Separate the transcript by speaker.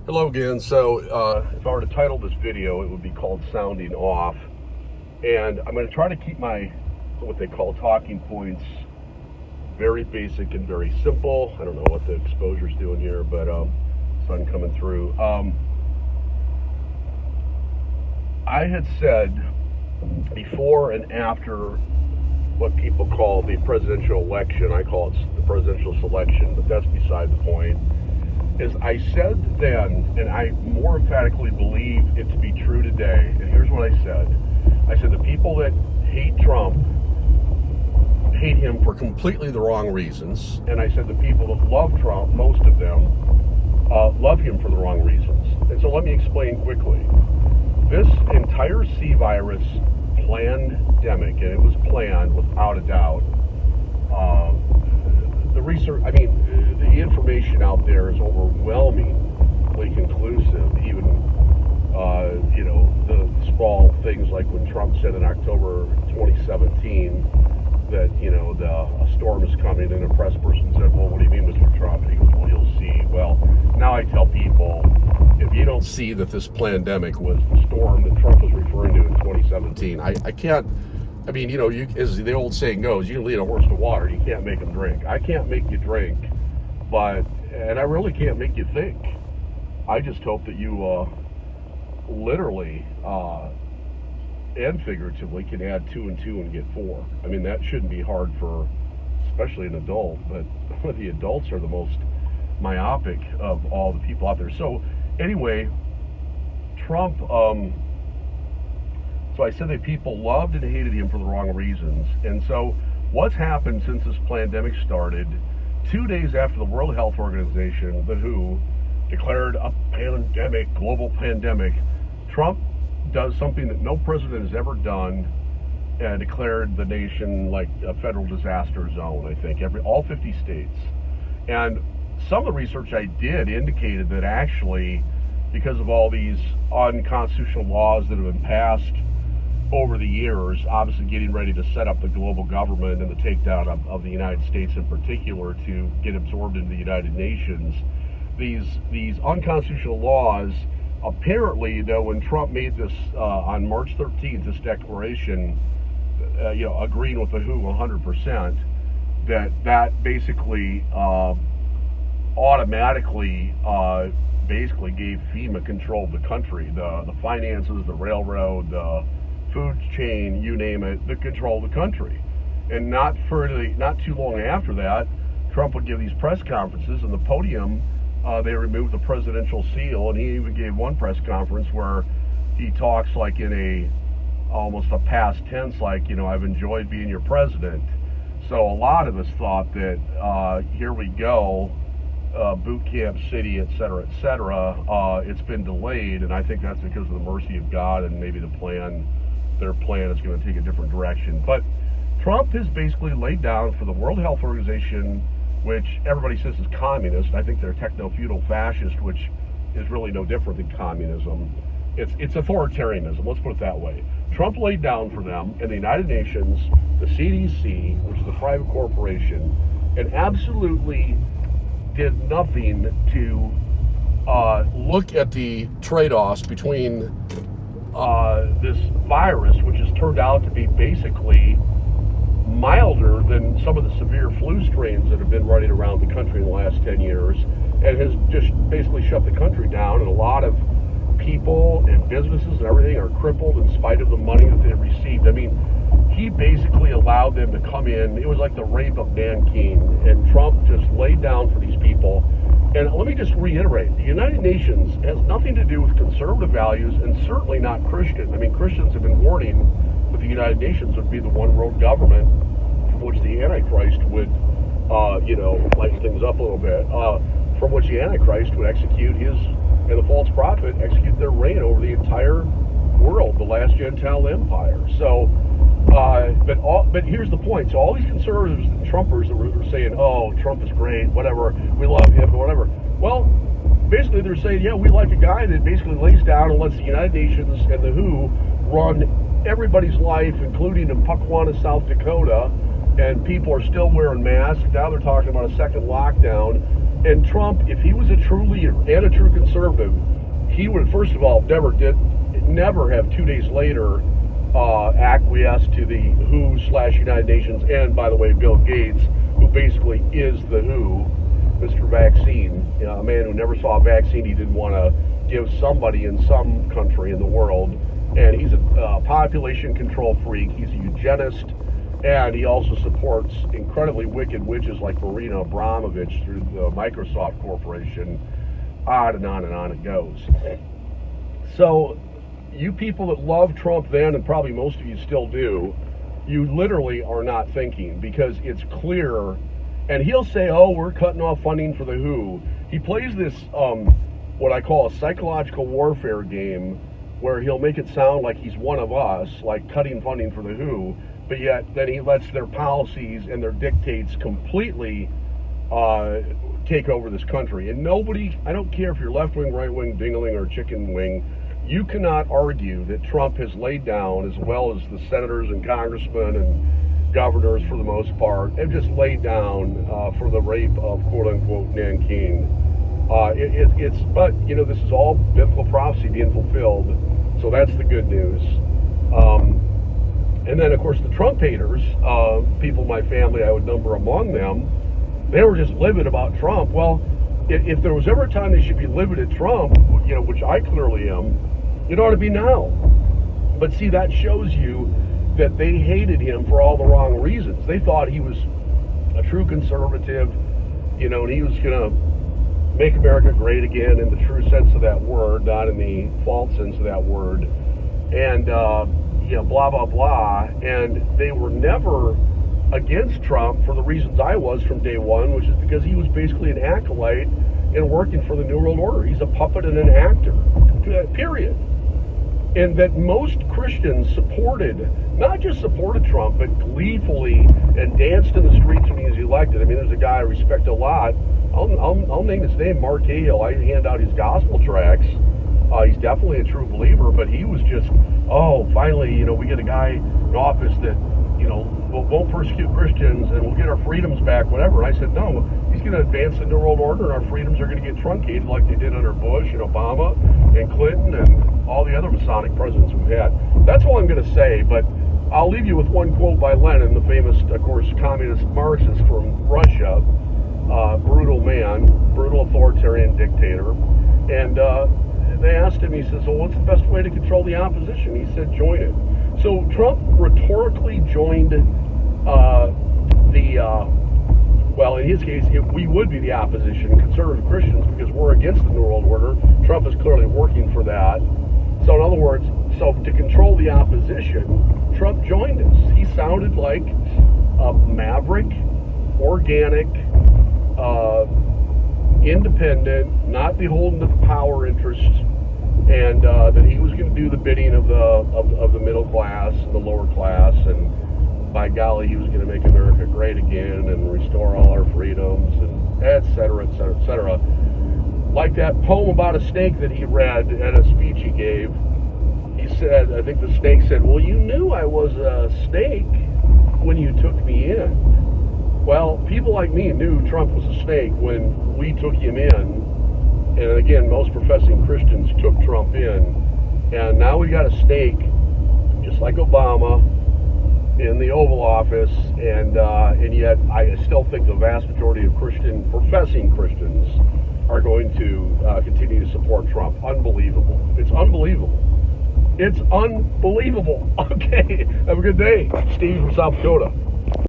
Speaker 1: Hello again. So, if I were to title this video, it would be called Sounding Off. And I'm going to try to keep my, what they call talking points, very basic and very simple. I don't know what the exposure's doing here, but sun coming through. I had said before and after what people call the presidential election, I call it the presidential selection, but that's beside the point, is I said then, and I more emphatically believe it to be true today, and here's what I said. I said the people that hate Trump hate him for completely the wrong reasons, and I said the people that love Trump, most of them, love him for the wrong reasons. And so let me explain quickly. This entire C virus pandemic, and it was planned without a doubt, the research, the information out there is overwhelmingly conclusive. Even, the small things like when Trump said in October 2017 that, a storm is coming, and a press person said, well, what do you mean, Mr. Trump? And he goes, well, you'll see. Well, now I tell people, if you don't see that this pandemic was the storm that Trump was referring to in 2017, I can't. As the old saying goes, you can lead a horse to water, you can't make him drink. I can't make you drink, and I really can't make you think. I just hope that you literally and figuratively can add 2 and 2 and get 4. That shouldn't be hard for, especially an adult, but the adults are the most myopic of all the people out there. So anyway, Trump, so I said that people loved and hated him for the wrong reasons. And so what's happened since this pandemic started, 2 days after the World Health Organization, the WHO, declared a pandemic, global pandemic, Trump does something that no president has ever done, and declared the nation like a federal disaster zone, I think, all 50 states. And some of the research I did indicated that actually, because of all these unconstitutional laws that have been passed over the years, obviously getting ready to set up the global government and the takedown of the United States in particular to get absorbed into the United Nations, these unconstitutional laws, apparently, when Trump made this on March 13th, this declaration, agreeing with the WHO 100%, that basically automatically basically gave FEMA control of the country, the finances, the railroad, the food chain, you name it, the control of the country. And not too long after that, Trump would give these press conferences, and the podium, they removed the presidential seal, and he even gave one press conference where he talks like in almost a past tense, like, I've enjoyed being your president. So a lot of us thought that here we go, boot camp city, et cetera, it's been delayed, and I think that's because of the mercy of God, and maybe their plan is going to take a different direction. But Trump has basically laid down for the World Health Organization, which everybody says is communist. I think they're techno-feudal fascist, which is really no different than communism. It's authoritarianism, let's put it that way. Trump laid down for them, and the United Nations, the CDC, which is a private corporation, and absolutely did nothing to look at the trade-offs between this virus, which has turned out to be basically milder than some of the severe flu strains that have been running around the country in the last 10 years, and has just basically shut the country down, and a lot of people and businesses and everything are crippled in spite of the money that they received. He basically allowed them to come in. It was like the rape of Nanking, and Trump just laid down for these people. And let me just reiterate, the United Nations has nothing to do with conservative values, and certainly not Christian. Christians have been warning that the United Nations would be the one world government from which the Antichrist would, lighten things up a little bit, from which the Antichrist would execute and the false prophet execute their reign over the entire world, the last Gentile empire. So, but here's the point. So all these conservatives and Trumpers that were saying, oh, Trump is great, whatever, we love him, whatever. Well, basically they're saying, yeah, we like a guy that basically lays down and lets the United Nations and the WHO run everybody's life, including in Puckwana, South Dakota, and people are still wearing masks. Now they're talking about a second lockdown. And Trump, if he was a true leader and a true conservative, he would, first of all, never have 2 days later acquiesced to the WHO/United Nations, and by the way, Bill Gates, who basically is the WHO, Mr. Vaccine, a man who never saw a vaccine he didn't want to give somebody in some country in the world. And he's a population control freak. He's a eugenist, and he also supports incredibly wicked witches like Marina Abramovich through the Microsoft Corporation. On and on it goes. So you people that loved Trump then, and probably most of you still do, you literally are not thinking, because it's clear. And he'll say, oh, we're cutting off funding for the WHO. He plays this, what I call a psychological warfare game, where he'll make it sound like he's one of us, like cutting funding for the WHO, but yet then he lets their policies and their dictates completely take over this country. And nobody, I don't care if you're left wing, right wing, dingling, or chicken wing, you cannot argue that Trump has laid down, as well as the senators and congressmen and governors for the most part, have just laid down for the rape of quote unquote Nanking. But you know, this is all biblical prophecy being fulfilled, so that's the good news. And then of course the Trump haters, people in my family I would number among them, they were just livid about Trump. Well, if there was ever a time they should be livid at Trump, you know, which I clearly am, it ought to be now. But see, that shows you that they hated him for all the wrong reasons. They thought he was a true conservative, you know, and he was going to make America great again in the true sense of that word, not in the false sense of that word. And, you know, blah, blah, blah. And they were never against Trump for the reasons I was from day one, which is because he was basically an acolyte and working for the New World Order. He's a puppet and an actor, period. And that most Christians supported, not just supported Trump, but gleefully and danced in the streets when he was elected. I mean, there's a guy I respect a lot. I'll name his name, Mark Cahill. I hand out his gospel tracts. He's definitely a true believer, but he was just, oh, finally, you know, we get a guy in office that, you know, won't persecute Christians and we'll get our freedoms back, whatever. And I said, no, he's going to advance the New World Order and our freedoms are going to get truncated like they did under Bush and Obama and Clinton and all the other Masonic presidents we've had. That's all I'm going to say, but I'll leave you with one quote by Lenin, the famous, of course, communist Marxist from Russia, brutal man, brutal authoritarian dictator. And they asked him, he says, well, what's the best way to control the opposition? He said, join it. So Trump rhetorically joined well, in his case, we would be the opposition, conservative Christians, because we're against the New World Order. Trump is clearly working for that. So in other words, so to control the opposition, Trump joined us. He sounded like a maverick, organic, independent, not beholden to the power interests, and that he was going to do the bidding of the middle class and the lower class, and by golly, he was going to make America great again and restore all our freedoms, and et cetera, et cetera, et cetera. Like that poem about a snake that he read at a speech he gave. He said, I think the snake said, well, you knew I was a snake when you took me in. Well, people like me knew Trump was a snake when we took him in. And again, most professing Christians took Trump in. And now we got a snake, just like Obama, in the Oval Office. And yet I still think the vast majority of professing Christians are going to continue to support Trump. Unbelievable. It's unbelievable. It's unbelievable. Okay. Have a good day. Steve from South Dakota.